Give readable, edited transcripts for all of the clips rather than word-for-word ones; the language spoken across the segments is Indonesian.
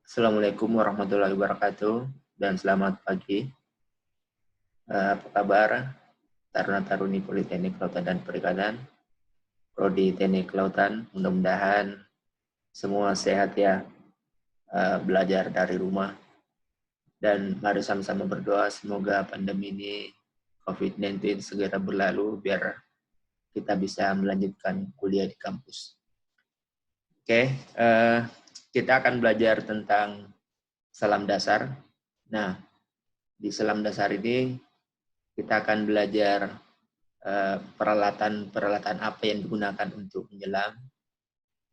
Assalamualaikum warahmatullahi wabarakatuh dan selamat pagi. Apa kabar Taruna-Taruni Politeknik Kelautan dan Perikanan, Prodi Teknik Kelautan? Mudah-mudahan semua sehat ya, belajar dari rumah. Dan mari sama-sama berdoa semoga pandemi ini COVID-19 segera berlalu biar kita bisa melanjutkan kuliah di kampus. Oke, kita akan belajar tentang salam dasar. Nah, di salam dasar ini kita akan belajar peralatan apa yang digunakan untuk menyelam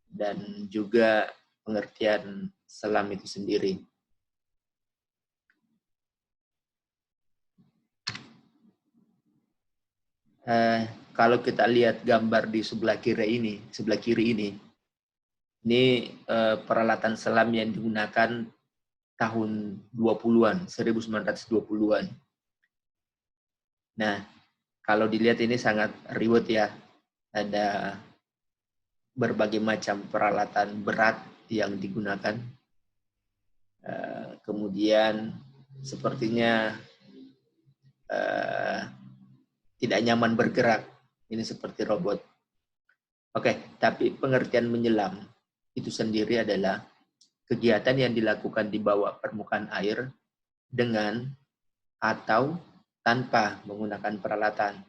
dan juga pengertian selam itu sendiri. Kalau kita lihat gambar di sebelah kiri ini peralatan selam yang digunakan tahun 20-an, 1920-an. Nah, kalau dilihat ini sangat ribet ya. Ada berbagai macam peralatan berat yang digunakan. Kemudian sepertinya tidak nyaman bergerak. Ini seperti robot. Oke, tapi pengertian menyelam itu sendiri adalah kegiatan yang dilakukan di bawah permukaan air dengan atau tanpa menggunakan peralatan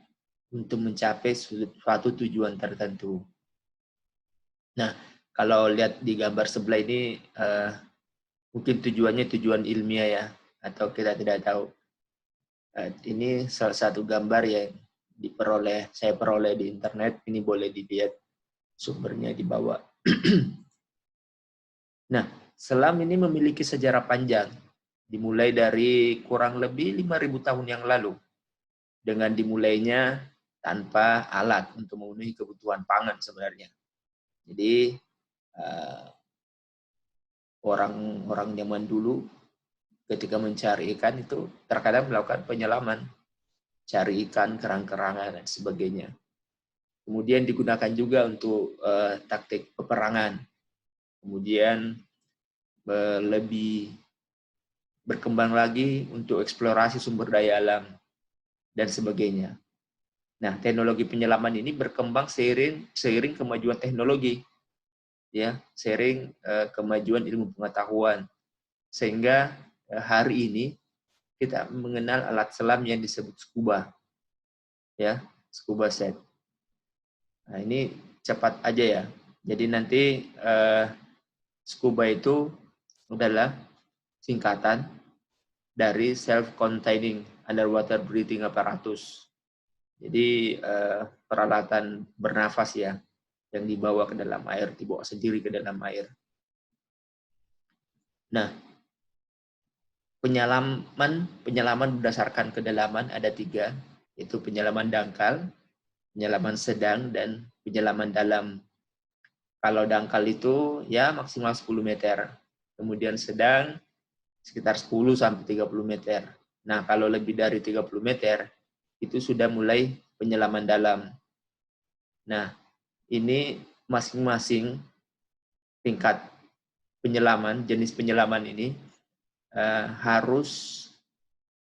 untuk mencapai suatu tujuan tertentu. Nah, kalau lihat di gambar sebelah ini, mungkin tujuannya tujuan ilmiah ya, atau kita tidak tahu. Ini salah satu gambar yang saya peroleh di internet, ini boleh dilihat sumbernya di bawah. Nah, selam ini memiliki sejarah panjang, dimulai dari kurang lebih 5.000 tahun yang lalu, dengan dimulainya tanpa alat untuk memenuhi kebutuhan pangan sebenarnya. Jadi, orang-orang zaman dulu ketika mencari ikan itu terkadang melakukan penyelaman, cari ikan, kerang-kerangan, dan sebagainya. Kemudian digunakan juga untuk taktik peperangan. Kemudian lebih berkembang lagi untuk eksplorasi sumber daya alam dan sebagainya. Nah, teknologi penyelaman ini berkembang seiring kemajuan teknologi, ya, seiring kemajuan ilmu pengetahuan, sehingga hari ini kita mengenal alat selam yang disebut scuba, ya, scuba set. Nah, ini cepat aja ya. Jadi nanti scuba itu adalah singkatan dari self-containing underwater breathing apparatus. Jadi peralatan bernafas ya, yang dibawa ke dalam air, dibawa sendiri ke dalam air. Nah, penyelaman berdasarkan kedalaman ada 3, yaitu penyelaman dangkal, penyelaman sedang, dan penyelaman dalam. Kalau dangkal itu ya maksimal 10 meter, kemudian sedang sekitar 10 sampai 30 meter. Nah, kalau lebih dari 30 meter, itu sudah mulai penyelaman dalam. Nah, ini masing-masing tingkat penyelaman, jenis penyelaman ini harus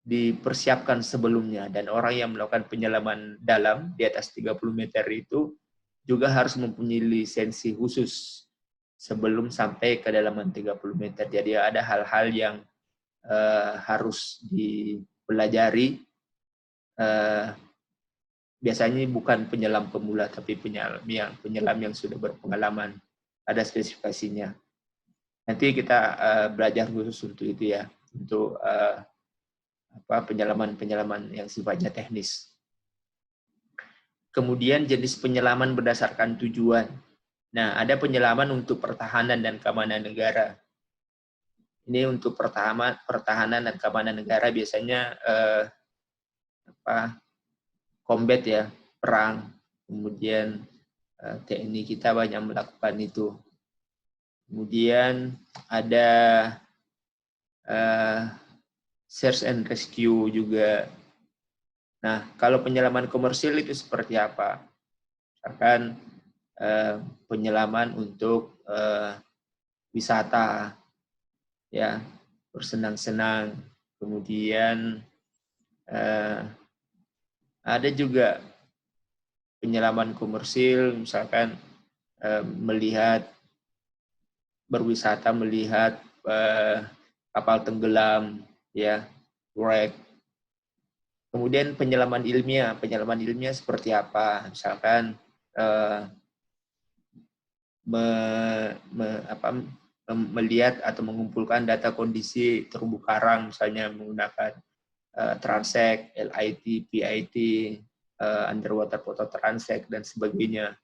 dipersiapkan sebelumnya, dan orang yang melakukan penyelaman dalam di atas 30 meter itu juga harus mempunyai lisensi khusus sebelum sampai ke kedalaman 30 meter. Jadi ada hal-hal yang harus dipelajari. Biasanya bukan penyelam pemula, tapi penyelam yang sudah berpengalaman. Ada spesifikasinya. Nanti kita belajar khusus untuk itu ya, untuk penyelaman yang sifatnya teknis. Kemudian jenis penyelaman berdasarkan tujuan. Nah, ada penyelaman untuk pertahanan dan keamanan negara. Ini untuk pertahanan dan keamanan negara biasanya combat ya, perang. Kemudian TNI kita banyak melakukan itu. Kemudian ada search and rescue juga. Nah, kalau penyelaman komersil itu seperti apa? Misalkan penyelaman untuk wisata, ya, bersenang-senang. Kemudian ada juga penyelaman komersil, misalkan melihat berwisata, melihat kapal tenggelam, ya, wreck. Kemudian penyelaman ilmiah seperti apa? Misalkan melihat atau mengumpulkan data kondisi terumbu karang, misalnya menggunakan transect, LIT, PIT, underwater photo transect, dan sebagainya.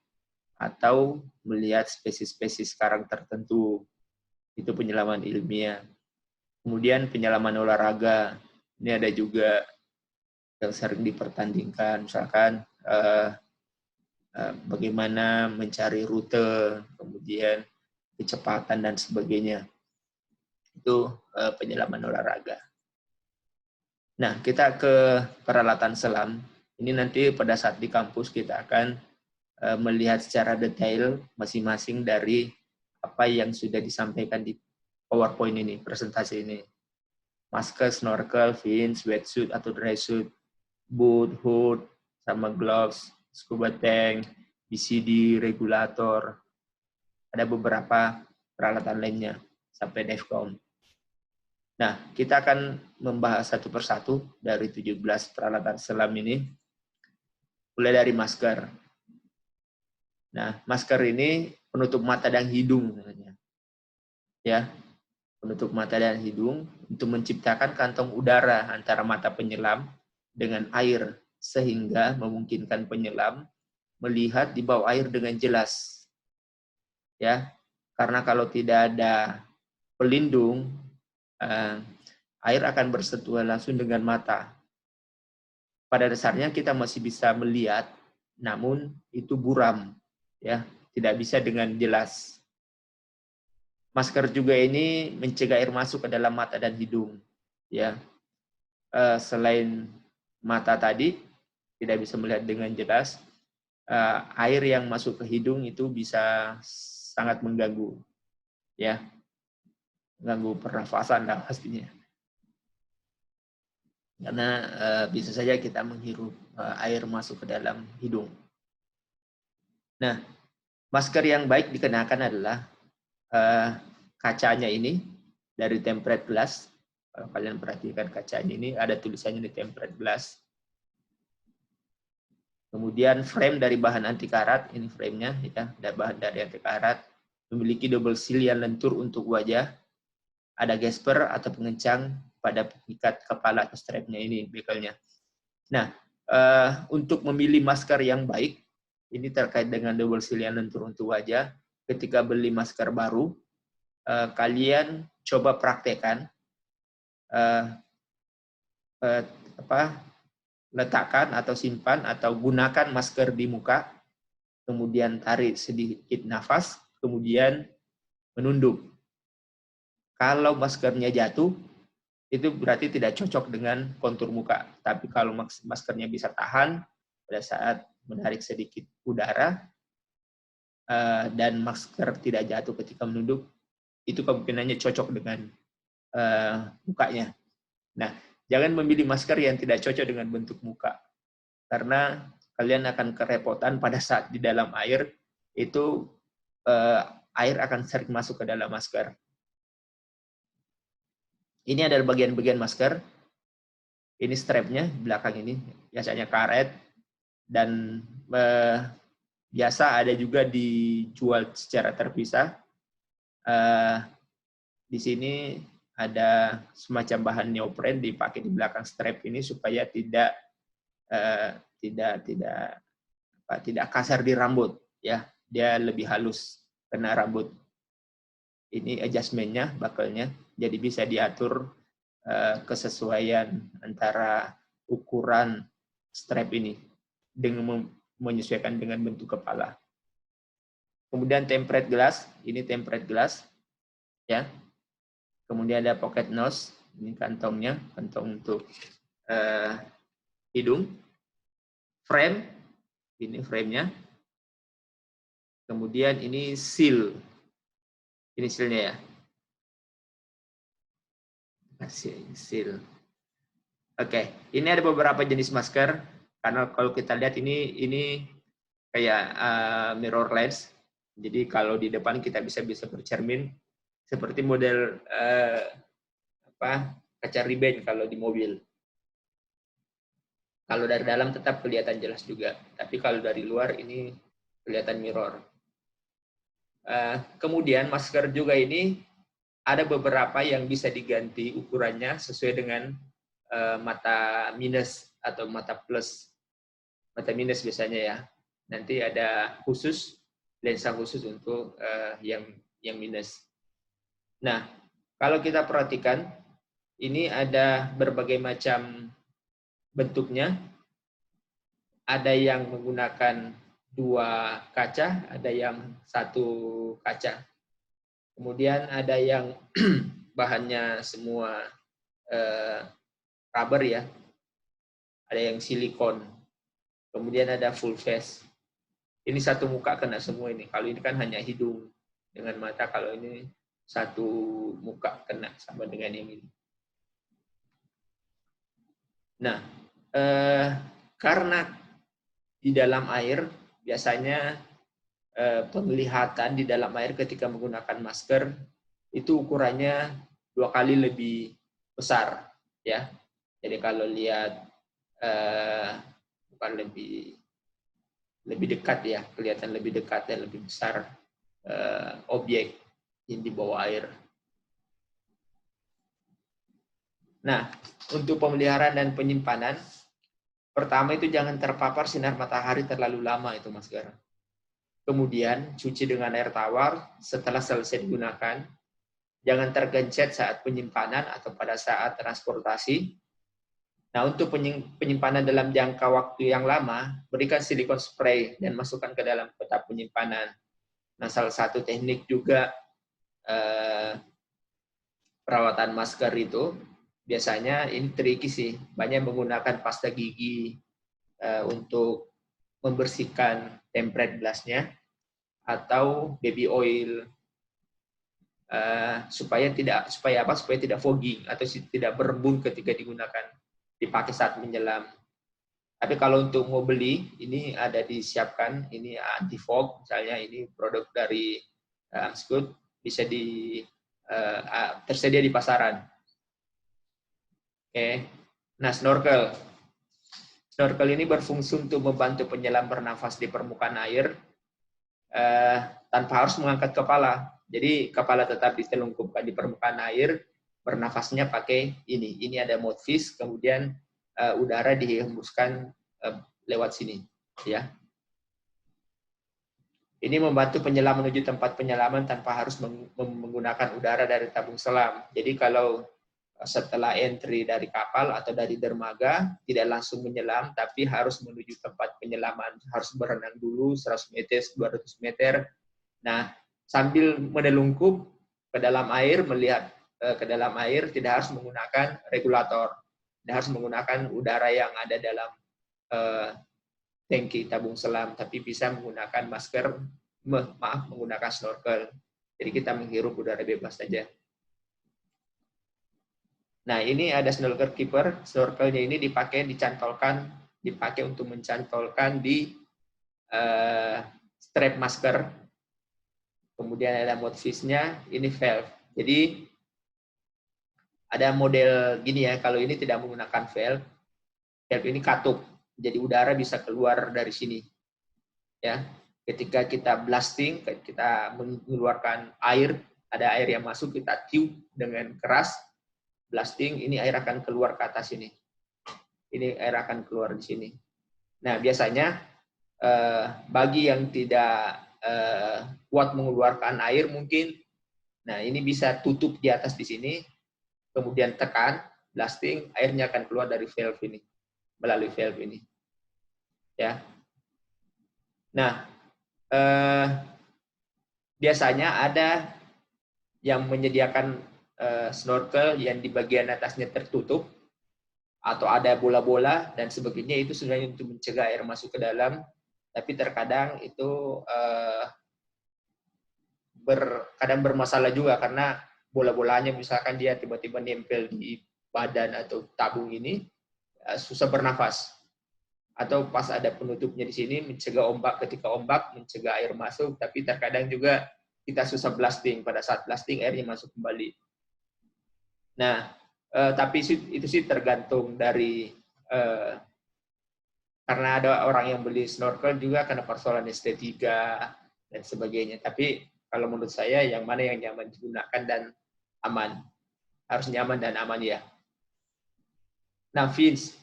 Atau melihat spesies-spesies karang tertentu, itu penyelaman ilmiah. Kemudian penyelaman olahraga, ini ada juga yang sering dipertandingkan, misalkan bagaimana mencari rute, kemudian kecepatan dan sebagainya. Itu penyelaman olahraga. Nah, kita ke peralatan selam. Ini nanti pada saat di kampus kita akan melihat secara detail masing-masing dari apa yang sudah disampaikan di PowerPoint ini, presentasi ini. Masker, snorkel, fins, wetsuit atau dry suit, boot, hood, sama gloves, scuba tank, BCD, regulator. Ada beberapa peralatan lainnya sampai DEFCON. Nah, kita akan membahas satu persatu dari 17 peralatan selam ini, mulai dari masker. Nah, masker ini penutup mata dan hidung, ya, penutup mata dan hidung untuk menciptakan kantong udara antara mata penyelam dengan air, sehingga memungkinkan penyelam melihat di bawah air dengan jelas. Ya, karena kalau tidak ada pelindung, air akan bersentuhan langsung dengan mata. Pada dasarnya kita masih bisa melihat, namun itu buram, ya, tidak bisa dengan jelas. Masker juga ini mencegah air masuk ke dalam mata dan hidung, ya. Selain mata tadi tidak bisa melihat dengan jelas, air yang masuk ke hidung itu bisa sangat mengganggu, ya, mengganggu pernafasan lah pastinya. Karena bisa saja kita menghirup air masuk ke dalam hidung. Nah, masker yang baik dikenakan adalah kacanya ini dari tempered glass. Kalau kalian perhatikan kacanya ini, ada tulisannya di tempered glass. Kemudian frame dari bahan anti karat, ini framenya, ya, ada bahan dari anti karat. Memiliki double seal yang lentur untuk wajah. Ada gasper atau pengencang pada pengikat kepala atau strapnya ini, bekalnya. Nah, untuk memilih masker yang baik, ini terkait dengan double seal yang lentur untuk wajah. Ketika beli masker baru, kalian coba praktekkan, letakkan atau simpan atau gunakan masker di muka, kemudian tarik sedikit nafas, kemudian menunduk. Kalau maskernya jatuh, itu berarti tidak cocok dengan kontur muka. Tapi kalau maskernya bisa tahan pada saat menarik sedikit udara dan masker tidak jatuh ketika menunduk, itu kemungkinannya cocok dengan mukanya. Nah, jangan memilih masker yang tidak cocok dengan bentuk muka, karena kalian akan kerepotan pada saat di dalam air, itu air akan sering masuk ke dalam masker. Ini adalah bagian-bagian masker. Ini strapnya belakang ini, biasanya karet, dan biasa ada juga dijual secara terpisah. Di sini ada semacam bahan neopren dipakai di belakang strap ini supaya tidak kasar di rambut, ya, dia lebih halus karena rambut. Ini adjustment-nya, buckle-nya, jadi bisa diatur kesesuaian antara ukuran strap ini dengan menyesuaikan dengan bentuk kepala. Kemudian tempered glass, ini tempered glass, ya. Kemudian ada pocket nose, ini kantongnya, kantong untuk hidung. Frame, ini frame-nya. Kemudian ini seal, ini seal-nya, ya. Seal. Oke, ini ada beberapa jenis masker. Karena kalau kita lihat ini kayak mirrorless. Jadi kalau di depan kita bisa bercermin seperti model kaca riben kalau di mobil. Kalau dari dalam tetap kelihatan jelas juga, tapi kalau dari luar ini kelihatan mirror. Kemudian masker juga ini ada beberapa yang bisa diganti ukurannya sesuai dengan mata minus atau mata plus. Mata minus biasanya ya. Nanti ada khusus, lensa khusus untuk yang minus. Nah, kalau kita perhatikan, ini ada berbagai macam bentuknya. Ada yang menggunakan 2 kaca, ada yang 1 kaca. Kemudian ada yang bahannya semua rubber ya. Ada yang silikon. Kemudian ada full face. Ini satu muka kena semua ini. Kalau ini kan hanya hidung dengan mata. Kalau ini satu muka kena sama dengan yang ini. Nah, karena di dalam air biasanya penglihatan di dalam air ketika menggunakan masker itu ukurannya 2 kali lebih besar, ya. Jadi kalau lihat bukan lebih dekat ya, kelihatan lebih dekat dan lebih besar objek yang di bawah air. Nah, untuk pemeliharaan dan penyimpanan, pertama itu jangan terpapar sinar matahari terlalu lama itu masker. Kemudian cuci dengan air tawar setelah selesai digunakan. Jangan tergencet saat penyimpanan atau pada saat transportasi. Nah, untuk penyimpanan dalam jangka waktu yang lama, berikan silikon spray dan masukkan ke dalam kotak penyimpanan. Nah, salah satu teknik juga perawatan masker itu, biasanya ini tricky sih, banyak menggunakan pasta gigi untuk membersihkan tempered glass-nya atau baby oil supaya tidak fogging atau tidak berembun ketika dipakai saat menyelam. Tapi kalau untuk mau beli, ini ada disiapkan, ini anti fog, misalnya ini produk dari Amscoot, bisa tersedia di pasaran. Oke. Nah, snorkel. Snorkel ini berfungsi untuk membantu penyelam bernafas di permukaan air tanpa harus mengangkat kepala. Jadi kepala tetap ditelungkupkan di permukaan air, bernafasnya pakai ini. Ini ada mouthpiece, kemudian udara dihembuskan lewat sini, ya. Ini membantu penyelam menuju tempat penyelaman tanpa harus menggunakan udara dari tabung selam. Jadi kalau setelah entry dari kapal atau dari dermaga, tidak langsung menyelam, tapi harus menuju tempat penyelaman. Harus berenang dulu 100 meter, 200 meter. Nah, sambil menelungkup ke dalam air, melihat ke dalam air, tidak harus menggunakan regulator. Tidak harus menggunakan udara yang ada dalam tangki tabung selam, tapi bisa menggunakan menggunakan snorkel. Jadi kita menghirup udara bebas saja. Nah, ini ada snorkel keeper. Snorkelnya ini dipakai untuk mencantolkan di strap masker. Kemudian ada mouthpiece-nya, ini valve. Jadi ada model gini ya, kalau ini tidak menggunakan valve. Valve ini katup, jadi udara bisa keluar dari sini. Ya, ketika kita blasting, kita mengeluarkan air, ada air yang masuk, kita tiup dengan keras, blasting, ini air akan keluar ke atas sini. Ini air akan keluar di sini. Nah, biasanya bagi yang tidak kuat mengeluarkan air mungkin, nah ini bisa tutup di atas di sini, kemudian tekan, blasting, airnya akan keluar dari valve ini, melalui valve ini. Ya. Nah, biasanya ada yang menyediakan snorkel yang di bagian atasnya tertutup, atau ada bola-bola dan sebagainya, itu sebenarnya untuk mencegah air masuk ke dalam, tapi terkadang itu kadang bermasalah juga karena bola-bolanya misalkan dia tiba-tiba nempel di badan atau tabung ini, susah bernafas. Atau pas ada penutupnya di sini, mencegah ombak, ketika ombak, mencegah air masuk, tapi terkadang juga kita susah blasting, pada saat blasting airnya masuk kembali. Nah, tapi itu sih tergantung dari, karena ada orang yang beli snorkel juga karena persoalan estetika dan sebagainya. Tapi kalau menurut saya yang mana yang nyaman digunakan dan aman. Harus nyaman dan aman ya. Nah, fins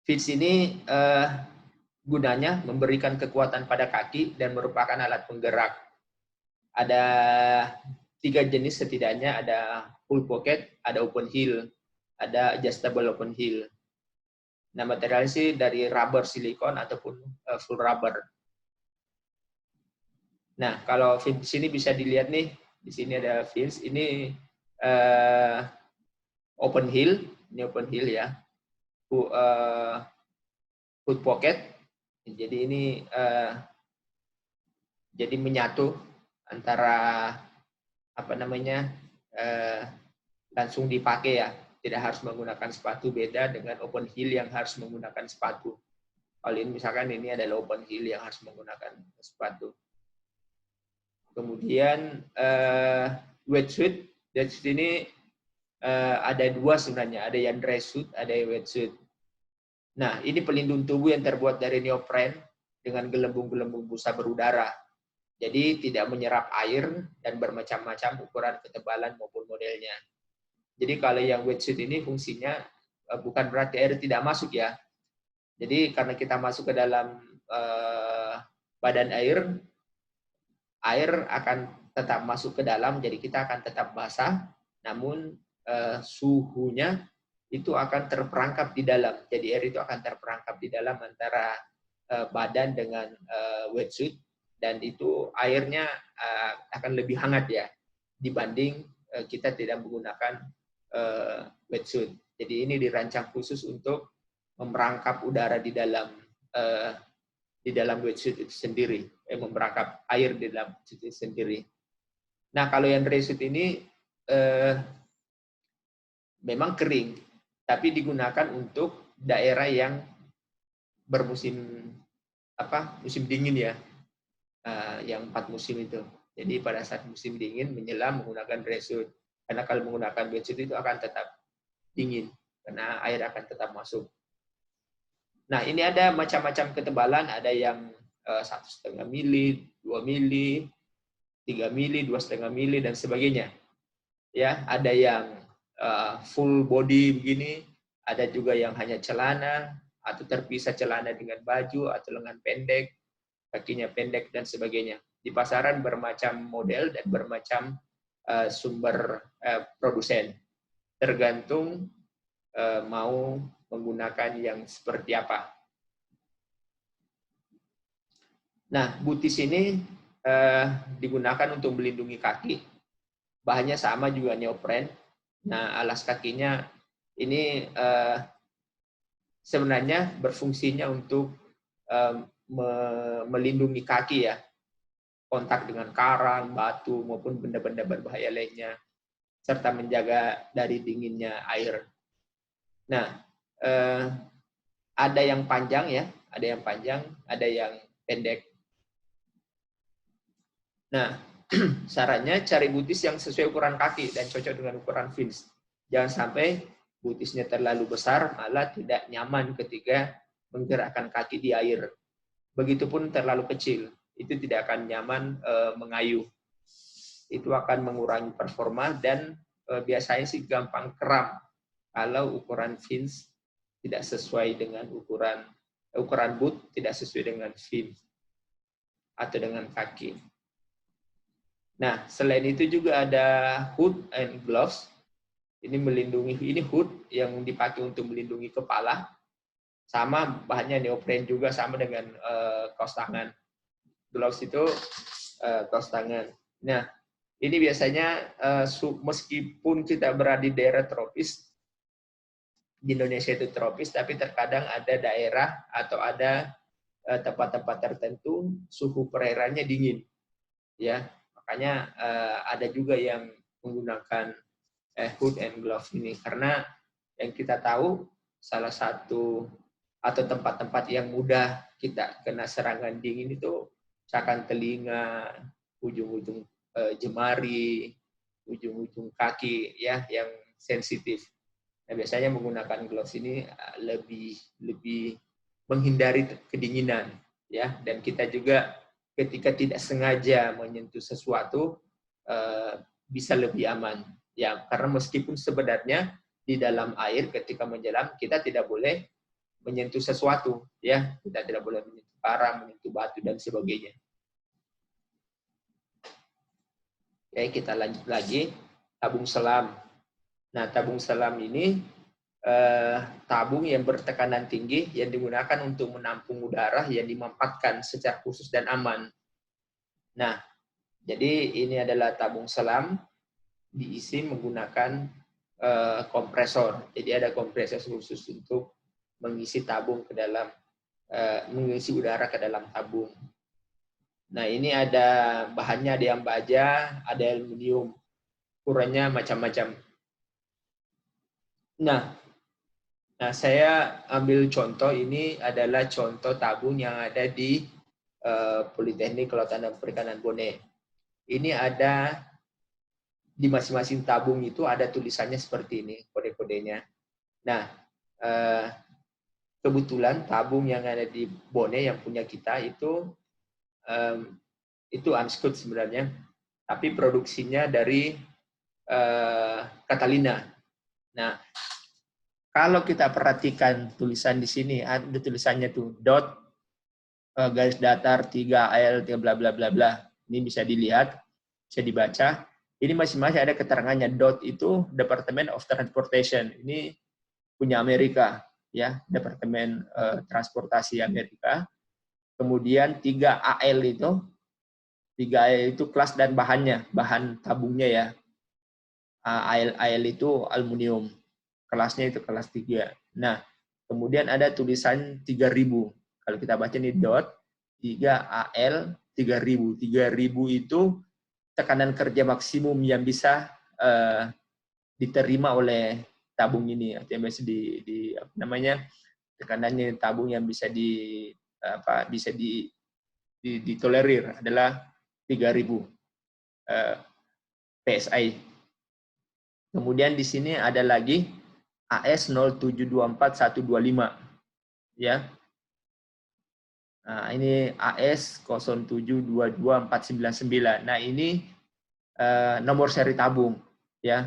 ini gunanya memberikan kekuatan pada kaki dan merupakan alat penggerak. Ada 3 jenis setidaknya, ada full pocket, ada open heel, ada adjustable open heel. Nah, materialnya sih dari rubber silikon ataupun full rubber. Nah, kalau fins ini bisa dilihat nih, di sini ada fins, ini open heel, ini open heel ya, foot pocket. Jadi ini jadi menyatu antara apa namanya, langsung dipakai ya, tidak harus menggunakan sepatu, beda dengan open heel yang harus menggunakan sepatu. Kalau ini misalkan ini adalah open heel yang harus menggunakan sepatu. Kemudian wetsuit ini ada 2 sebenarnya, ada yang dry suit, ada yang wetsuit. Nah, ini pelindung tubuh yang terbuat dari neopren dengan gelembung-gelembung busa berudara. Jadi tidak menyerap air dan bermacam-macam ukuran, ketebalan maupun modelnya. Jadi kalau yang wetsuit ini fungsinya bukan berarti air tidak masuk ya. Jadi karena kita masuk ke dalam badan air akan tetap masuk ke dalam, jadi kita akan tetap basah, namun suhunya itu akan terperangkap di dalam. Jadi air itu akan terperangkap di dalam antara badan dengan wetsuit, dan itu airnya akan lebih hangat ya dibanding kita tidak menggunakan wetsuit. Jadi ini dirancang khusus untuk memerangkap udara di dalam wetsuit itu sendiri, memerangkap air di dalam wetsuit itu sendiri. Nah, kalau yang dry suit ini memang kering, tapi digunakan untuk daerah yang bermusim musim dingin ya, yang 4 musim itu. Jadi pada saat musim dingin menyelam menggunakan dry suit, karena kalau menggunakan wetsuit itu akan tetap dingin karena air akan tetap masuk. Nah, ini ada macam-macam ketebalan, ada yang 1,5 mili, 2 mili, 3 mili, 2,5 mili dan sebagainya. Ya, ada yang full body begini, ada juga yang hanya celana atau terpisah celana dengan baju atau lengan pendek, kakinya pendek dan sebagainya. Di pasaran bermacam model dan bermacam sumber produsen. Tergantung mau menggunakan yang seperti apa. Nah, butis ini digunakan untuk melindungi kaki. Bahannya sama juga neopren. Nah, alas kakinya ini sebenarnya berfungsinya untuk melindungi kaki ya, kontak dengan karang, batu maupun benda-benda berbahaya lainnya, serta menjaga dari dinginnya air. Nah, ada yang panjang ya, ada yang panjang, ada yang pendek. Nah, syaratnya cari butis yang sesuai ukuran kaki dan cocok dengan ukuran fins. Jangan sampai butisnya terlalu besar, malah tidak nyaman ketika menggerakkan kaki di air. Begitupun terlalu kecil, itu tidak akan nyaman mengayuh. Itu akan mengurangi performa dan biasanya sih gampang kram kalau ukuran fins tidak sesuai dengan ukuran boot tidak sesuai dengan fins atau dengan kaki. Nah, selain itu juga ada hood and gloves. Ini hood yang dipakai untuk melindungi kepala. Sama bahannya neopren juga, sama dengan kaos tangan. Gloves itu kaos tangan. Nah, ini biasanya meskipun kita berada di daerah tropis, di Indonesia itu tropis, tapi terkadang ada daerah atau ada tempat-tempat tertentu suhu perairannya dingin, ya makanya ada juga yang menggunakan hood and glove ini, karena yang kita tahu salah satu atau tempat-tempat yang mudah kita kena serangan dingin itu misalkan telinga, ujung-ujung jemari, ujung-ujung kaki ya yang sensitif. Nah, biasanya menggunakan gloves ini lebih menghindari kedinginan ya, dan kita juga ketika tidak sengaja menyentuh sesuatu bisa lebih aman ya, karena meskipun sebenarnya di dalam air ketika menyelam kita tidak boleh menyentuh sesuatu ya, kita tidak boleh menyentuh karang, menyentuh batu dan sebagainya. Oke, kita lanjut lagi, tabung selam. Nah, tabung selam ini tabung yang bertekanan tinggi yang digunakan untuk menampung udara yang dimampatkan secara khusus dan aman. Nah, jadi ini adalah tabung selam diisi menggunakan kompresor. Jadi ada kompresor khusus untuk mengisi tabung ke dalam, mengisi udara ke dalam tabung. Nah, ini ada bahannya, ada yang baja, ada aluminium, ukurannya macam-macam. Nah, saya ambil contoh, ini adalah contoh tabung yang ada di Politeknik Kelautan dan Perikanan Bone. Ini ada di masing-masing tabung itu ada tulisannya seperti ini, kode-kodenya. Nah, kebetulan tabung yang ada di Bone yang punya kita itu Unscoot sebenarnya, tapi produksinya dari Catalina. Nah, kalau kita perhatikan tulisan di sini, ada tulisannya tuh dot garis datar 3L bla bla bla bla. Ini bisa dilihat, bisa dibaca. Ini masing-masing ada keterangannya. Dot itu Department of Transportation. Ini punya Amerika, ya, Departemen Transportasi Amerika. Kemudian 3AL itu kelas dan bahannya, bahan tabungnya ya. AL itu aluminium. Kelasnya itu kelas 3. Nah, kemudian ada tulisan 3000. Kalau kita baca ini dot 3AL 3000. 3000 itu tekanan kerja maksimum yang bisa diterima oleh tabung ini. Artinya tekanannya tabung yang bisa ditolerir adalah 3000 PSI. Kemudian di sini ada lagi AS 0724125 ya. Nah, ini AS 0722499. Nah, ini nomor seri tabung ya.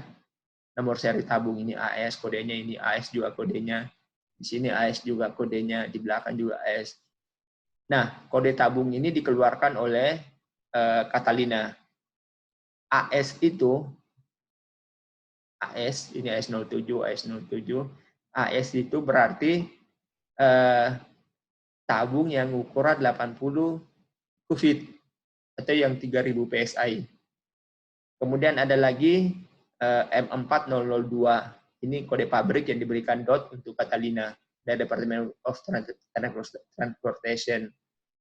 Nomor seri tabung ini AS kodenya, ini AS juga kodenya. Di sini AS juga kodenya, di belakang juga AS. Nah, kode tabung ini dikeluarkan oleh Catalina. AS itu AS, ini AS07, AS07. AS itu berarti tabung yang ukuran 80 kubit atau yang 3000 PSI. Kemudian ada lagi M4002. Ini kode pabrik yang diberikan dot untuk Catalina dari Department of Transportation.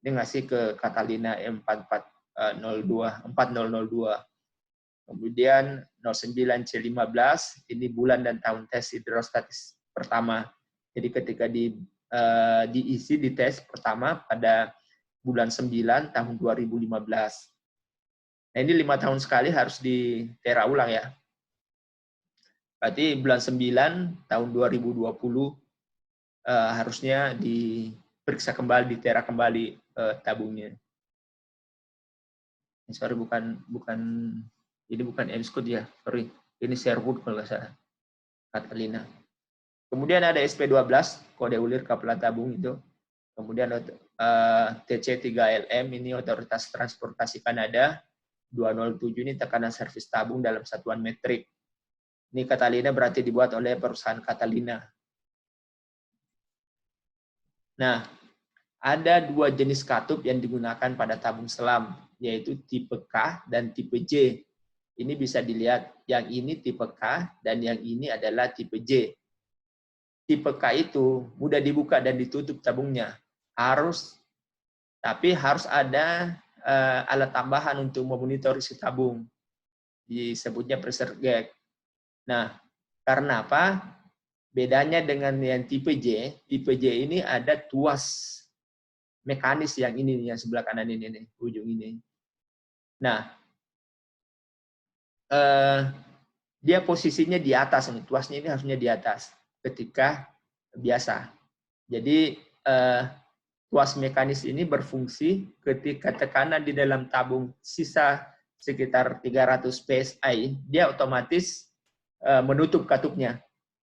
Ini ngasih ke Catalina M4002. Kemudian 09C15, ini bulan dan tahun tes hidrostatis pertama. Jadi ketika diisi di tes pertama pada bulan 9 tahun 2015. Nah, ini 5 tahun sekali harus ditera ulang ya. Berarti bulan 9 tahun 2020 harusnya diperiksa kembali, ditera kembali tabungnya. Sorry, bukan ini bukan Unscoot ya, sorry. Ini Sherwood kalau nggak salah, Catalina. Kemudian ada SP12, kode ulir kapelan tabung itu. Kemudian TC3LM, ini Otoritas Transportasi Kanada. 207 ini tekanan servis tabung dalam satuan metrik. Ini Catalina berarti dibuat oleh perusahaan Catalina. Nah, ada 2 jenis katup yang digunakan pada tabung selam, yaitu tipe K dan tipe J. Ini bisa dilihat, yang ini tipe K dan yang ini adalah tipe J. Tipe K itu mudah dibuka dan ditutup tabungnya. Tapi harus ada alat tambahan untuk memonitor isi tabung. disebutnya pressure gauge. Nah, karena apa? Bedanya dengan yang tipe J ini ada tuas mekanis yang ini, yang sebelah kanan ini nih, ujung ini. Nah, dia posisinya di atas, tuasnya ini harusnya di atas ketika biasa. Jadi tuas mekanis ini berfungsi ketika tekanan di dalam tabung sisa sekitar 300 PSI, dia otomatis menutup katupnya,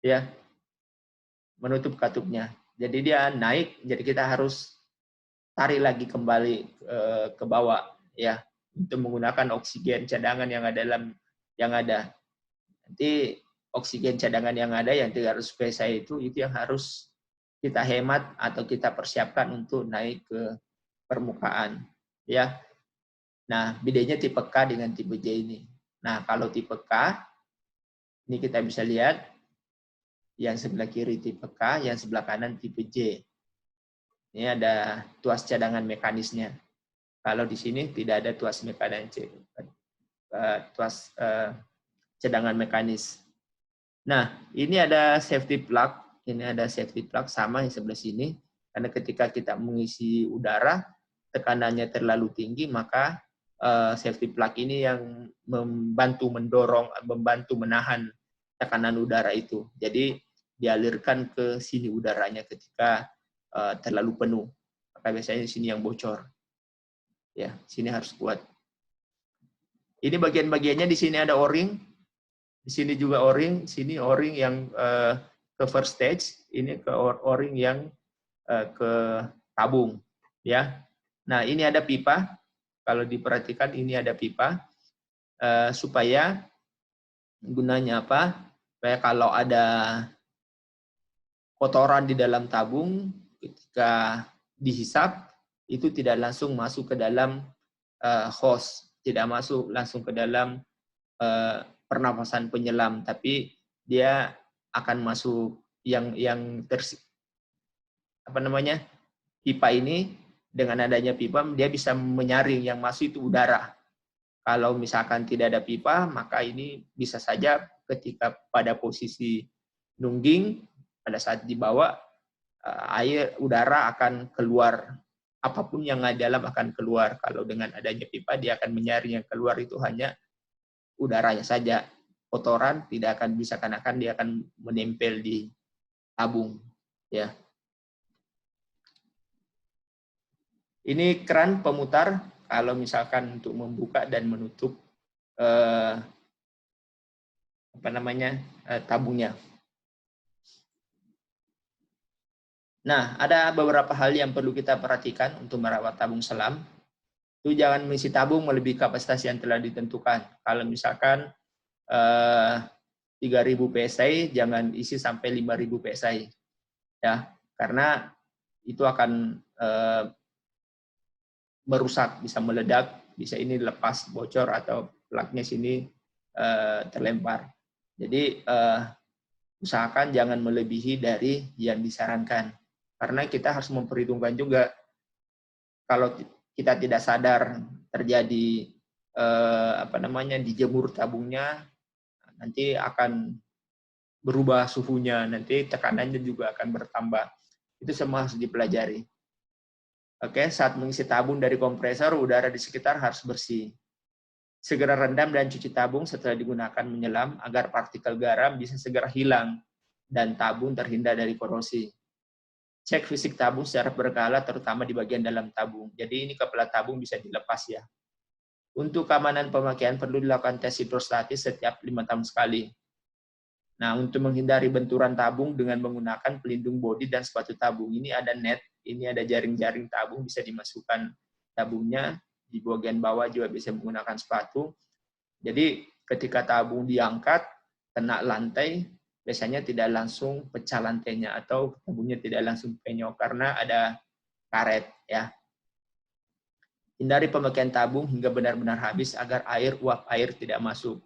ya, menutup katupnya. Jadi dia naik, jadi kita harus tarik lagi kembali ke bawah, ya, untuk menggunakan oksigen cadangan yang ada. Nanti oksigen cadangan yang ada yang 300 PSI itu yang harus kita hemat atau kita persiapkan untuk naik ke permukaan, ya. Nah, bedanya tipe K dengan tipe J ini. Nah, kalau tipe K ini kita bisa lihat yang sebelah kiri tipe K, yang sebelah kanan tipe J. Ini ada tuas cadangan mekanisnya. Kalau di sini tidak ada tuas mekanis, tuas cadangan mekanis. Nah, ini ada safety plug. Ini ada safety plug sama yang sebelah sini. Karena ketika kita mengisi udara, tekanannya terlalu tinggi, maka safety plug ini yang membantu mendorong, membantu menahan tekanan udara itu. Jadi dialirkan ke sini udaranya ketika terlalu penuh. Maka biasanya di sini yang bocor. Ya, sini harus kuat. Ini bagian-bagiannya, di sini ada O-ring. Di sini juga O-ring, sini O-ring yang ke first stage, ini ke O-ring yang ke tabung, ya. Nah, ini ada pipa. Kalau diperhatikan ini ada pipa supaya gunanya apa? Supaya kalau ada kotoran di dalam tabung ketika dihisap itu tidak langsung masuk ke dalam hose, tidak masuk langsung ke dalam pernapasan penyelam, tapi dia akan masuk pipa ini. Dengan adanya pipa dia bisa menyaring, yang masuk itu udara. Kalau misalkan tidak ada pipa, maka ini bisa saja ketika pada posisi nungging, pada saat dibawa, udara akan keluar, apapun yang ada dalam akan keluar. Kalau dengan adanya pipa, dia akan menyaring, yang keluar itu hanya udaranya saja. Kotoran tidak akan bisa, karena dia akan menempel di tabung, ya. Ini keran pemutar kalau misalkan untuk membuka dan menutup tabungnya. Nah, ada beberapa hal yang perlu kita perhatikan untuk merawat tabung selam. Itu jangan mengisi tabung melebihi kapasitas yang telah ditentukan. Kalau misalkan 3.000 PSI, jangan isi sampai 5.000 PSI, ya, karena itu akan merusak, bisa meledak, bisa ini lepas, bocor, atau plugnya sini terlempar. Jadi usahakan jangan melebihi dari yang disarankan, karena kita harus memperhitungkan juga kalau kita tidak sadar terjadi dijemur tabungnya, nanti akan berubah suhunya, nanti tekanannya juga akan bertambah. Itu semua harus dipelajari. Oke, saat mengisi tabung dari kompresor, udara di sekitar harus bersih. Segera rendam dan cuci tabung setelah digunakan menyelam agar partikel garam bisa segera hilang dan tabung terhindar dari korosi. Cek fisik tabung secara berkala, terutama di bagian dalam tabung. Jadi ini kepala tabung bisa dilepas, ya. Untuk keamanan pemakaian perlu dilakukan tes hidrostatis setiap 5 tahun sekali. Nah, untuk menghindari benturan tabung dengan menggunakan pelindung bodi dan sepatu tabung, ini ada net, ini ada jaring-jaring tabung, bisa dimasukkan tabungnya, di bagian bawah juga bisa menggunakan sepatu. Jadi ketika tabung diangkat, kena lantai, biasanya tidak langsung pecah lantainya, atau tabungnya tidak langsung penyok karena ada karet, ya. Hindari pemakaian tabung hingga benar-benar habis agar uap air tidak masuk.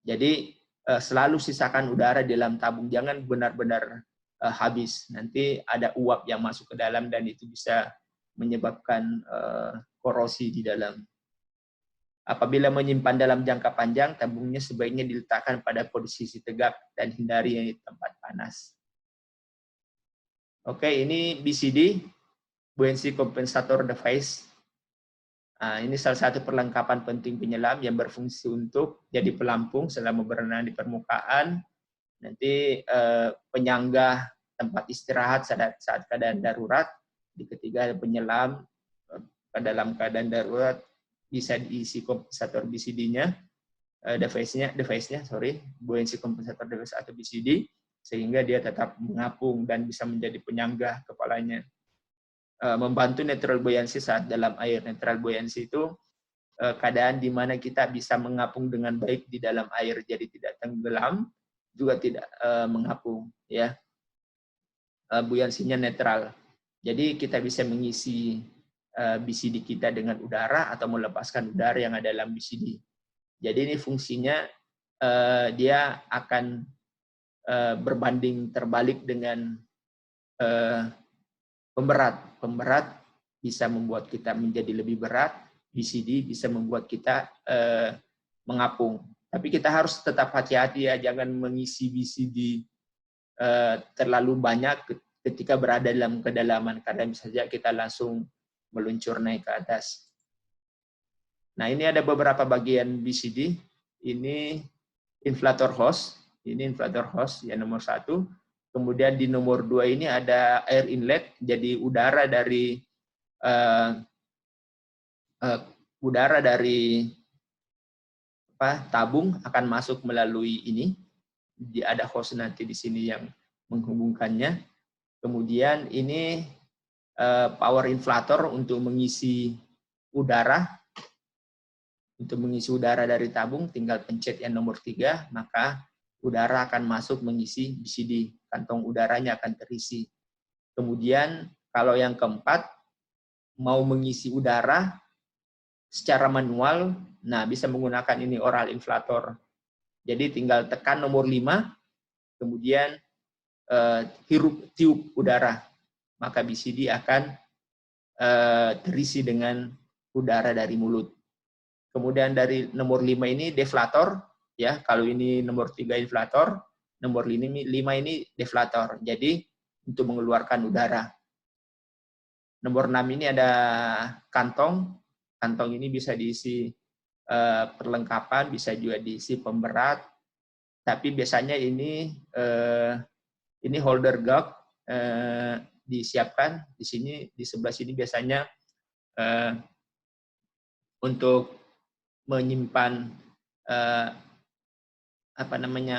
Jadi selalu sisakan udara di dalam tabung, jangan benar-benar habis. Nanti ada uap yang masuk ke dalam dan itu bisa menyebabkan korosi di dalam. Apabila menyimpan dalam jangka panjang, tabungnya sebaiknya diletakkan pada posisi tegak dan hindari tempat panas. Oke, ini BCD, Buoyancy Compensator Device. Nah, ini salah satu perlengkapan penting penyelam yang berfungsi untuk jadi pelampung selama berenang di permukaan. Nanti penyangga tempat istirahat saat keadaan darurat. Di ketiga penyelam dalam keadaan darurat bisa diisi kompensator BCD-nya, device-nya, buoyancy compensator device atau BCD, sehingga dia tetap mengapung dan bisa menjadi penyangga kepalanya. Membantu neutral buoyancy saat dalam air. Neutral buoyancy itu keadaan di mana kita bisa mengapung dengan baik di dalam air, jadi tidak tenggelam, juga tidak mengapung, ya. Buoyancy-nya netral. Jadi kita bisa mengisi BCD kita dengan udara atau melepaskan udara yang ada dalam BCD. Jadi ini fungsinya dia akan berbanding terbalik dengan pemberat. Pemberat bisa membuat kita menjadi lebih berat, BCD bisa membuat kita mengapung. Tapi kita harus tetap hati-hati ya, jangan mengisi BCD terlalu banyak ketika berada dalam kedalaman, karena bisa saja kita langsung meluncur naik ke atas. Nah, ini ada beberapa bagian BCD. Ini inflator hose. Ini inflator hose yang nomor 1. Kemudian di nomor 2 ini ada air inlet. Jadi udara dari tabung akan masuk melalui ini. Ada hose nanti di sini yang menghubungkannya. Kemudian ini power inflator untuk mengisi udara. Untuk mengisi udara dari tabung, tinggal pencet yang nomor 3, maka udara akan masuk mengisi BCD. Kantong udaranya akan terisi. Kemudian, kalau yang keempat, mau mengisi udara secara manual, nah bisa menggunakan ini oral inflator. Jadi tinggal tekan nomor 5, kemudian hirup tiup udara. Maka BCD akan terisi dengan udara dari mulut. Kemudian dari nomor 5 ini deflator, ya. Kalau ini nomor 3 inflator, nomor 5 ini deflator. Jadi untuk mengeluarkan udara. Nomor 6 ini ada kantong. Kantong ini bisa diisi perlengkapan, bisa juga diisi pemberat. Tapi biasanya ini holder gauge disiapkan di sini, di sebelah sini biasanya untuk menyimpan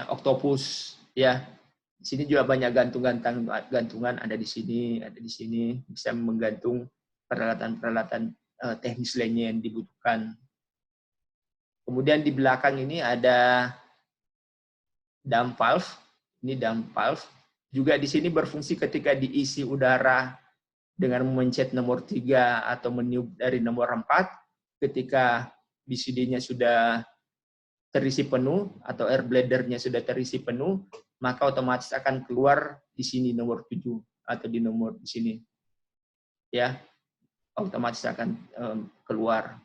oktopus, ya. Di sini juga banyak gantungan ada di sini bisa menggantung peralatan teknis lainnya yang dibutuhkan. Kemudian di belakang ini ada dump valve. Ini dump valve. Juga di sini berfungsi ketika diisi udara dengan memencet nomor 3 atau meniup dari nomor 4, ketika BCD-nya sudah terisi penuh atau air bladder-nya sudah terisi penuh, maka otomatis akan keluar di sini nomor 7 atau di nomor di sini. Ya, otomatis akan keluar.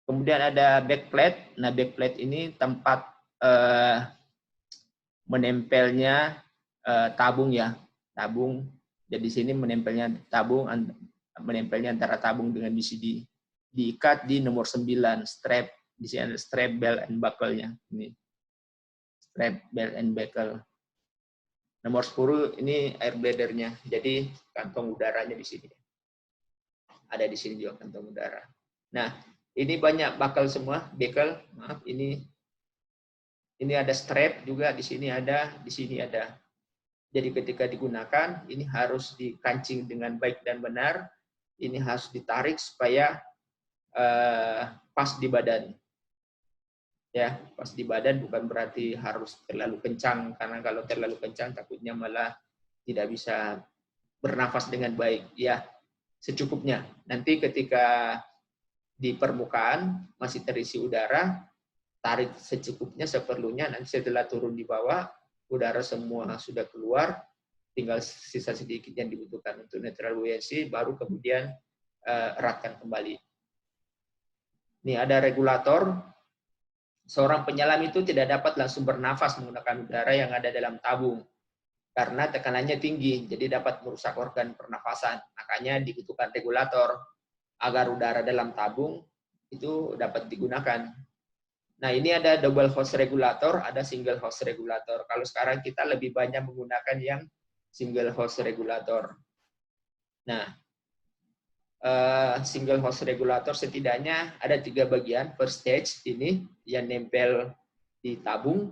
Kemudian ada backplate. Nah, backplate ini tempat menempelnya tabung, ya. Tabung. Jadi di sini menempelnya antara tabung dengan BCD. Diikat di nomor 9, strap. Di sini ada strap, belt, and buckle-nya. Ini. Strap, belt, and buckle. Nomor 10 ini air bladder-nya. Jadi kantong udaranya di sini. Ada di sini juga kantong udara. Nah, ini banyak buckle semua, buckle. Maaf, ini ada strap juga, di sini ada, di sini ada. Jadi ketika digunakan, ini harus dikancing dengan baik dan benar. Ini harus ditarik supaya pas di badan. Ya, pas di badan bukan berarti harus terlalu kencang, karena kalau terlalu kencang takutnya malah tidak bisa bernafas dengan baik. Ya, secukupnya. Nanti ketika di permukaan masih terisi udara, tarik secukupnya, seperlunya. Nanti setelah turun di bawah, udara semua sudah keluar, tinggal sisa sedikit yang dibutuhkan untuk netral buoyancy, baru kemudian eratkan kembali. Ini ada regulator. Seorang penyelam itu tidak dapat langsung bernafas menggunakan udara yang ada dalam tabung karena tekanannya tinggi, jadi dapat merusak organ pernafasan. Makanya dibutuhkan regulator agar udara dalam tabung itu dapat digunakan. Nah, ini ada double host regulator, ada single host regulator. Kalau sekarang kita lebih banyak menggunakan yang single host regulator. Nah, single host regulator setidaknya ada 3 bagian. First stage ini yang nempel di tabung,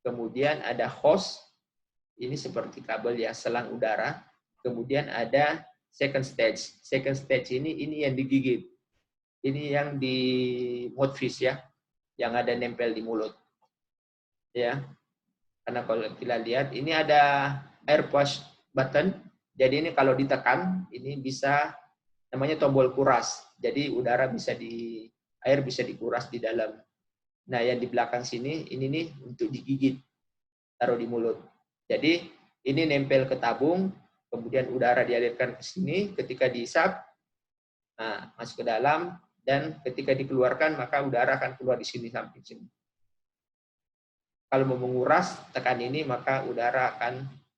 kemudian ada host, ini seperti kabel ya, selang udara, kemudian ada second stage. Second stage ini yang digigit, ini yang di mouthpiece ya, yang ada nempel di mulut ya. Karena kalau kita lihat ini ada air push button, jadi ini kalau ditekan ini bisa, namanya tombol kuras. Jadi udara bisa air bisa dikuras di dalam. Nah, yang di belakang sini ini nih untuk digigit, taruh di mulut. Jadi ini nempel ke tabung, kemudian udara dialirkan ke sini, ketika dihisap, nah, masuk ke dalam, dan ketika dikeluarkan maka udara akan keluar di sini samping sini. Kalau mau menguras, tekan ini maka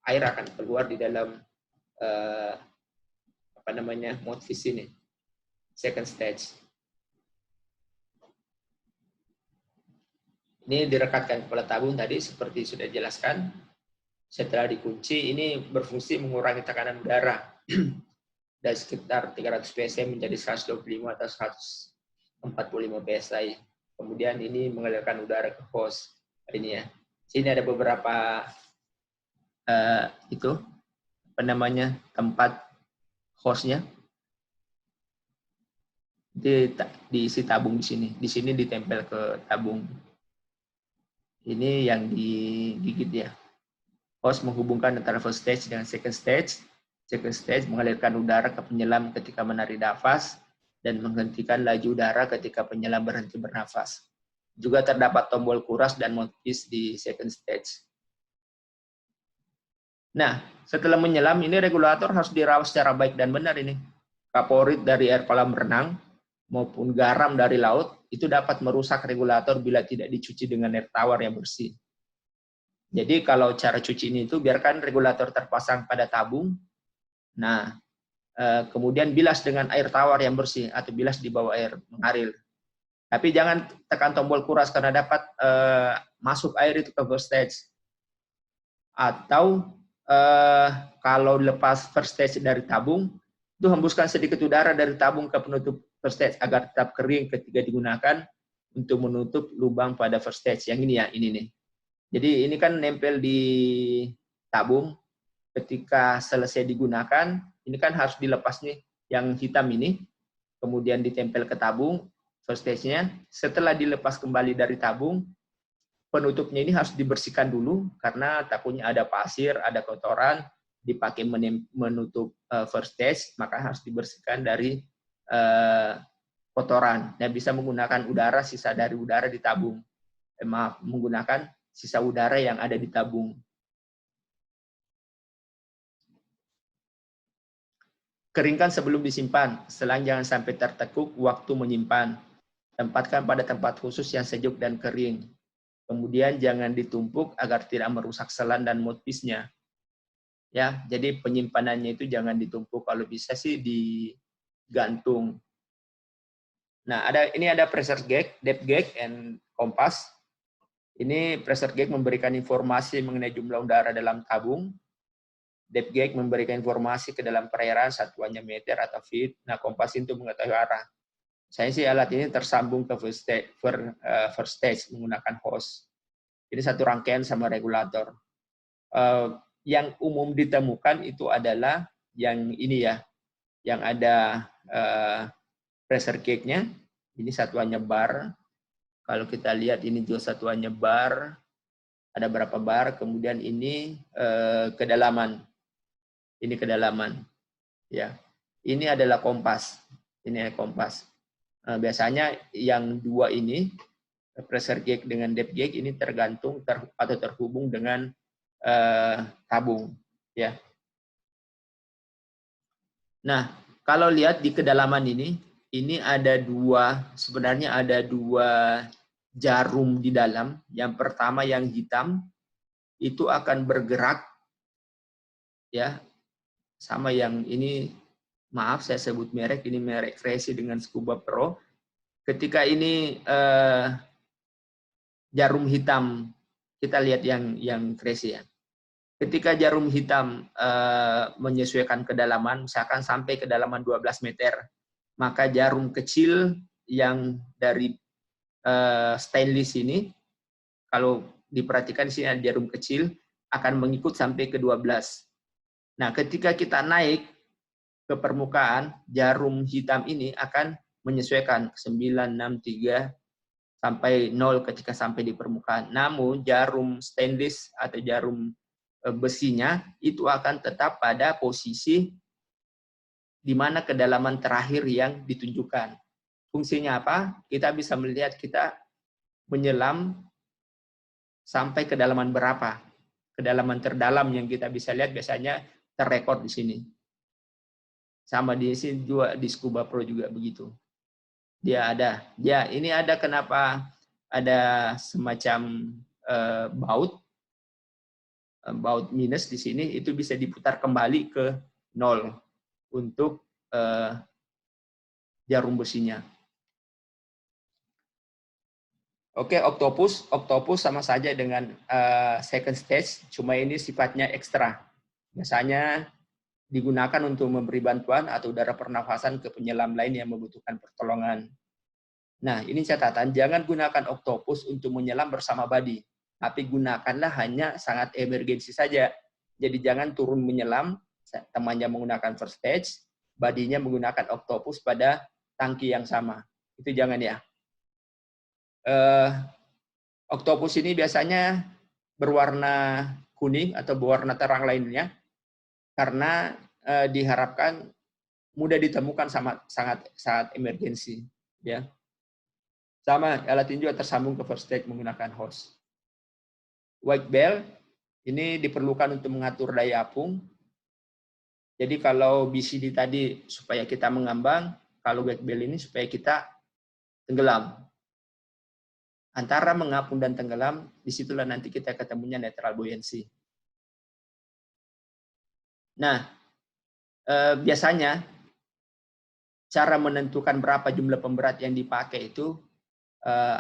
air akan keluar di dalam mouthpiece ini, second stage. Ini direkatkan kepala tabung tadi seperti sudah dijelaskan. Setelah dikunci, ini berfungsi mengurangi tekanan udara dari sekitar 300 psi menjadi 125 atau 145 psi. Kemudian ini mengalirkan udara ke host. Ini ya. Sini ada beberapa tempat hostnya. Diisi tabung di sini. Di sini ditempel ke tabung. Ini yang digigit ya. Host menghubungkan antara first stage dengan second stage. Second stage mengalirkan udara ke penyelam ketika menarik nafas dan menghentikan laju udara ketika penyelam berhenti bernafas. Juga terdapat tombol kuras dan mouthpiece di second stage. Nah, setelah menyelam ini regulator harus dirawat secara baik dan benar ini. Kaporit dari air kolam renang maupun garam dari laut itu dapat merusak regulator bila tidak dicuci dengan air tawar yang bersih. Jadi kalau cara cuci ini itu biarkan regulator terpasang pada tabung. Nah, kemudian bilas dengan air tawar yang bersih atau bilas di bawah air mengalir. Tapi jangan tekan tombol kuras karena dapat masuk air itu ke first stage. Atau kalau lepas first stage dari tabung, itu hembuskan sedikit udara dari tabung ke penutup first stage agar tetap kering ketika digunakan untuk menutup lubang pada first stage. Yang ini ya, ini nih. Jadi ini kan nempel di tabung. Ketika selesai digunakan, ini kan harus dilepas nih yang hitam ini, kemudian ditempel ke tabung first stage-nya. Setelah dilepas kembali dari tabung, penutupnya ini harus dibersihkan dulu karena takutnya ada pasir, ada kotoran dipakai menutup first stage, maka harus dibersihkan dari kotoran. Dan bisa menggunakan udara, sisa dari udara di tabung. Menggunakan sisa udara yang ada di tabung. Keringkan sebelum disimpan, selang jangan sampai tertekuk waktu menyimpan. Tempatkan pada tempat khusus yang sejuk dan kering. Kemudian jangan ditumpuk agar tidak merusak selang dan mouthpiece-nya. Ya, jadi penyimpanannya itu jangan ditumpuk, kalau bisa sih digantung. Nah, ini ada pressure gauge, depth gauge, and kompas. Ini pressure gauge memberikan informasi mengenai jumlah udara dalam tabung. Depth gauge memberikan informasi ke dalam perairan, satuannya meter atau feet. Nah, kompas itu mengetahui arah. Saya sih alat ini tersambung ke first stage menggunakan hose. Jadi satu rangkaian sama regulator. Yang umum ditemukan itu adalah yang ini ya, yang ada pressure gauge-nya. Ini satuannya bar. Kalau kita lihat ini juga satuannya bar, ada berapa bar, kemudian ini kedalaman. Ini kedalaman. Ya. Ini adalah kompas. Ini kompas. Biasanya yang dua ini, pressure gauge dengan depth gauge ini tergantung atau terhubung dengan tabung. Ya. Nah, kalau lihat di kedalaman ini, ini ada sebenarnya ada dua jarum di dalam. Yang pertama yang hitam itu akan bergerak, ya, sama yang ini. Maaf, saya sebut merek, ini merek Crazy dengan Scuba Pro. Ketika ini jarum hitam, kita lihat yang Crazy ya. Ketika jarum hitam menyesuaikan kedalaman, misalkan sampai kedalaman 12 meter, maka jarum kecil yang dari stainless ini, kalau diperhatikan di sini ada jarum kecil, akan mengikut sampai ke 12. Nah, ketika kita naik ke permukaan, jarum hitam ini akan menyesuaikan 9, 6, 3, sampai 0 ketika sampai di permukaan. Namun jarum stainless atau jarum besinya itu akan tetap pada posisi di mana kedalaman terakhir yang ditunjukkan. Fungsinya apa? Kita bisa melihat kita menyelam sampai kedalaman berapa. Kedalaman terdalam yang kita bisa lihat biasanya terrekord di sini. Sama di sini juga di Scuba Pro juga begitu. Dia ada. Ya, ini ada kenapa ada semacam baut minus di sini, itu bisa diputar kembali ke 0 untuk jarum besinya. Oke, Octopus sama saja dengan second stage, cuma ini sifatnya ekstra. Biasanya digunakan untuk memberi bantuan atau udara pernafasan ke penyelam lain yang membutuhkan pertolongan. Nah, ini catatan, jangan gunakan Octopus untuk menyelam bersama body, tapi gunakanlah hanya sangat emergensi saja. Jadi jangan turun menyelam, temannya menggunakan first stage, badinya menggunakan Octopus pada tangki yang sama. Itu jangan ya. Octopus ini biasanya berwarna kuning atau berwarna terang lainnya, karena diharapkan mudah ditemukan sangat emergensi, ya. Sama alat ini juga tersambung ke first stage menggunakan hose. Wake bell ini diperlukan untuk mengatur daya apung. Jadi kalau BCD tadi supaya kita mengambang, kalau wake bell ini supaya kita tenggelam. Antara mengapung dan tenggelam, disitulah nanti kita ketemunya netral buoyancy. Nah, biasanya cara menentukan berapa jumlah pemberat yang dipakai itu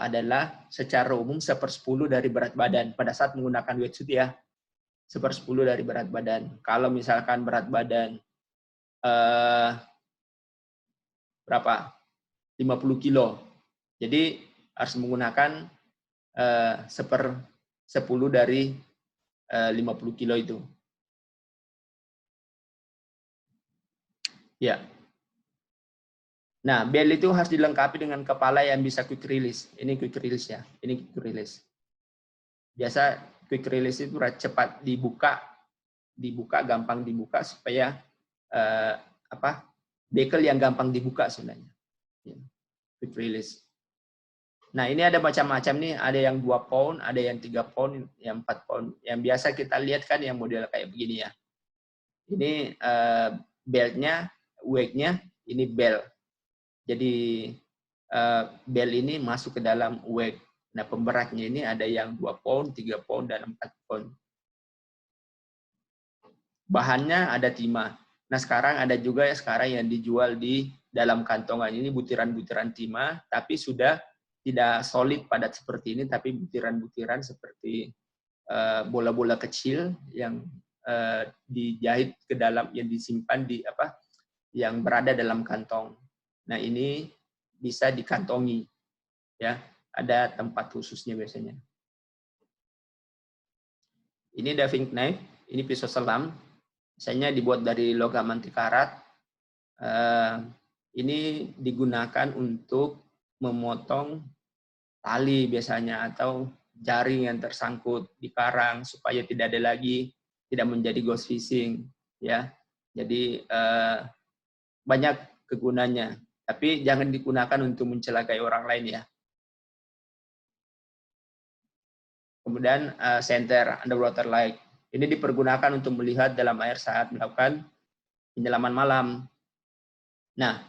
adalah secara umum 1/10 dari berat badan pada saat menggunakan wetsuit ya. 1/10 dari berat badan. Kalau misalkan berat badan berapa? 50 kilo. Jadi harus menggunakan 1/10 dari 50 kilo itu. Ya. Nah, bel itu harus dilengkapi dengan kepala yang bisa quick release. Ini quick release ya. Ini quick release. Biasa quick release itu cepat dibuka, gampang dibuka supaya bekel yang gampang dibuka sebenarnya. Ya. Quick release. Nah, ini ada macam-macam nih, ada yang 2 pound, ada yang 3 pound, yang 4 pound. Yang biasa kita lihat kan yang model kayak begini ya. Ini beltnya, wake-nya, ini belt. Jadi bel ini masuk ke dalam wake. Nah, pemberatnya ini ada yang 2 pound, 3 pound, dan 4 pound. Bahannya ada timah. Nah, sekarang ada juga yang dijual di dalam kantongan. Ini butiran-butiran timah, tapi sudah tidak solid padat seperti ini, tapi butiran-butiran seperti bola-bola kecil yang dijahit ke dalam, yang disimpan di yang berada dalam kantong. Nah, ini bisa dikantongi, ya. Ada tempat khususnya biasanya. Ini diving knife, ini pisau selam. Biasanya dibuat dari logam anti karat. Ini digunakan untuk memotong tali biasanya atau jaring yang tersangkut di karang supaya tidak ada lagi, tidak menjadi ghost fishing, ya. Jadi banyak kegunaannya. Tapi jangan digunakan untuk mencelakai orang lain ya. Kemudian center underwater light. Ini dipergunakan untuk melihat dalam air saat melakukan penyelaman malam. Nah,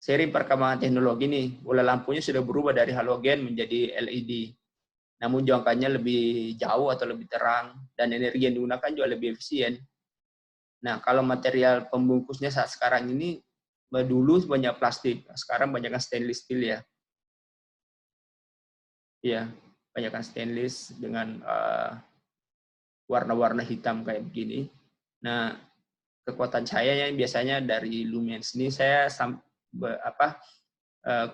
seiring perkembangan teknologi nih, bola lampunya sudah berubah dari halogen menjadi LED. Namun jangkauannya lebih jauh atau lebih terang, dan energi yang digunakan juga lebih efisien. Nah, kalau material pembungkusnya saat sekarang ini, dulu banyak plastik, sekarang banyak stainless steel ya. Iya, banyak stainless dengan warna-warna hitam kayak begini. Nah, kekuatan cahayanya biasanya dari lumens ini saya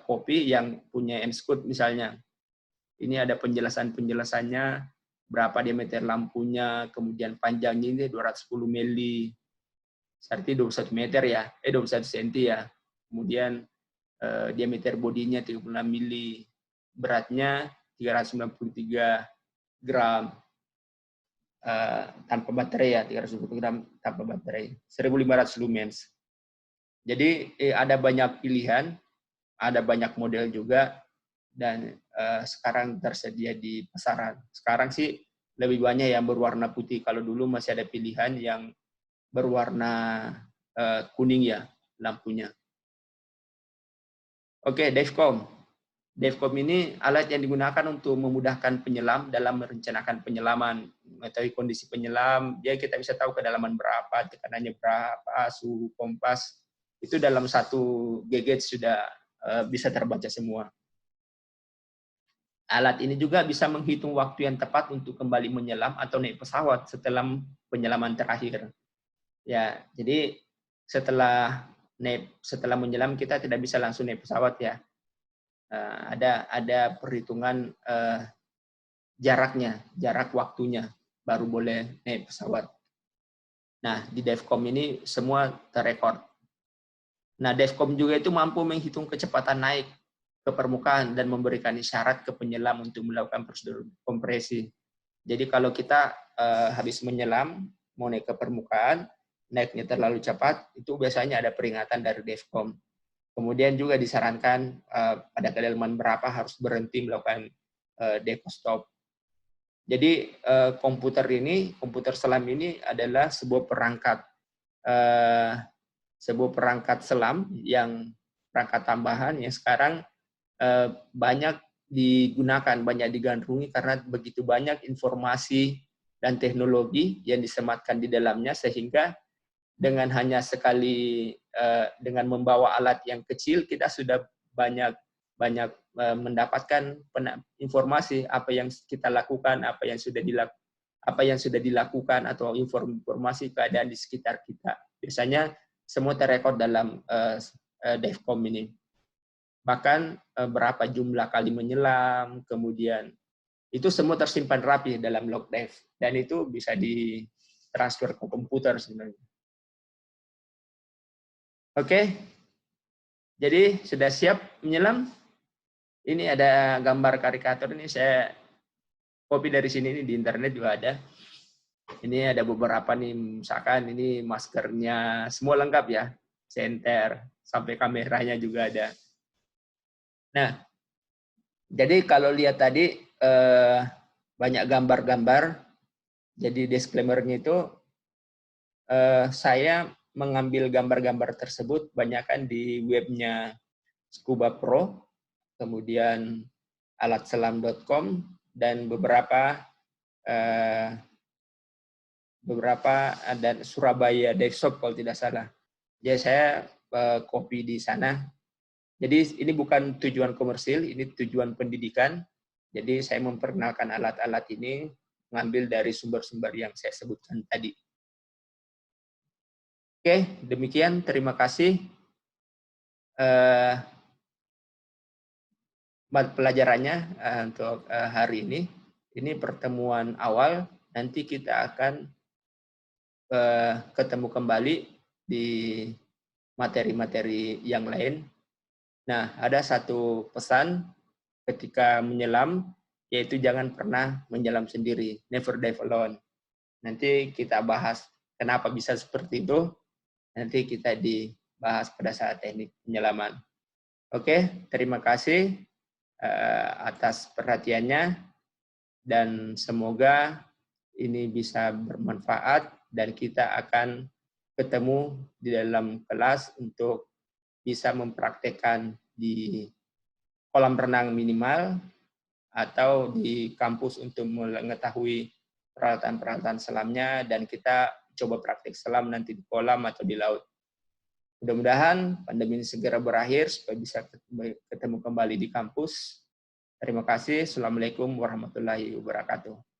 kopi yang punya Enscoot misalnya. Ini ada penjelasannya, berapa diameter lampunya, kemudian panjangnya ini 210 mili, berarti 21 meter ya, 21 cm ya. Kemudian diameter bodinya 36 mili, beratnya 393 gram, tanpa baterai ya, 390 gram tanpa baterai, 1500 lumens. Jadi ada banyak pilihan, ada banyak model juga, dan sekarang tersedia di pasaran. Sekarang sih lebih banyak yang berwarna putih. Kalau dulu masih ada pilihan yang berwarna kuning ya lampunya. Oke, Devcom. Devcom ini alat yang digunakan untuk memudahkan penyelam dalam merencanakan penyelaman, mengetahui kondisi penyelam, dia kita bisa tahu kedalaman berapa, tekanannya berapa, suhu kompas, itu dalam satu gadget sudah bisa terbaca semua. Alat ini juga bisa menghitung waktu yang tepat untuk kembali menyelam atau naik pesawat setelah penyelaman terakhir. Ya, jadi setelah menyelam kita tidak bisa langsung naik pesawat ya. Ada perhitungan jarak waktunya baru boleh naik pesawat. Nah, di Devcom ini semua terekord. Nah, Devcom juga itu mampu menghitung kecepatan naik ke permukaan dan memberikan isyarat ke penyelam untuk melakukan prosedur kompresi. Jadi kalau kita habis menyelam, mau naik ke permukaan, naiknya terlalu cepat, itu biasanya ada peringatan dari Devcom. Kemudian juga disarankan pada kedalaman berapa harus berhenti melakukan deco stop. Jadi komputer selam ini adalah sebuah perangkat selam yang perangkat tambahan yang sekarang banyak digunakan, banyak digandrungi karena begitu banyak informasi dan teknologi yang disematkan di dalamnya, sehingga dengan hanya sekali dengan membawa alat yang kecil kita sudah banyak mendapatkan informasi apa yang kita lakukan, apa yang sudah dilakukan atau informasi keadaan di sekitar kita. Biasanya semua terekod dalam Devcom ini. Bahkan berapa jumlah kali menyelam, kemudian itu semua tersimpan rapi dalam log Dev, dan itu bisa ditransfer ke komputer sebenarnya. Oke, jadi sudah siap menyelam. Ini ada gambar karikatur, ini saya copy dari sini, ini di internet juga ada. Ini ada beberapa nih, misalkan ini maskernya, semua lengkap ya, senter, sampai kameranya juga ada. Nah, jadi kalau lihat tadi banyak gambar-gambar, jadi disclaimer-nya itu saya mengambil gambar-gambar tersebut banyakkan di webnya Scuba Pro, kemudian alatselam.com, dan beberapa ada Surabaya Dive Shop kalau tidak salah. Jadi saya copy di sana. Jadi ini bukan tujuan komersil, ini tujuan pendidikan. Jadi saya memperkenalkan alat-alat ini mengambil dari sumber-sumber yang saya sebutkan tadi. Oke, demikian. Terima kasih. Pelajarannya untuk hari ini. Ini pertemuan awal. Nanti kita akan ketemu kembali di materi-materi yang lain. Nah, ada satu pesan ketika menyelam, yaitu jangan pernah menyelam sendiri. Never dive alone. Nanti kita bahas kenapa bisa seperti itu. Nanti kita dibahas pada saat teknik penyelaman. Oke, terima kasih atas perhatiannya, dan semoga ini bisa bermanfaat dan kita akan ketemu di dalam kelas untuk bisa mempraktekkan di kolam renang minimal atau di kampus untuk mengetahui peralatan-peralatan selamnya, dan kita coba praktek selam nanti di kolam atau di laut. Mudah-mudahan pandemi ini segera berakhir supaya bisa ketemu kembali di kampus. Terima kasih. Assalamualaikum warahmatullahi wabarakatuh.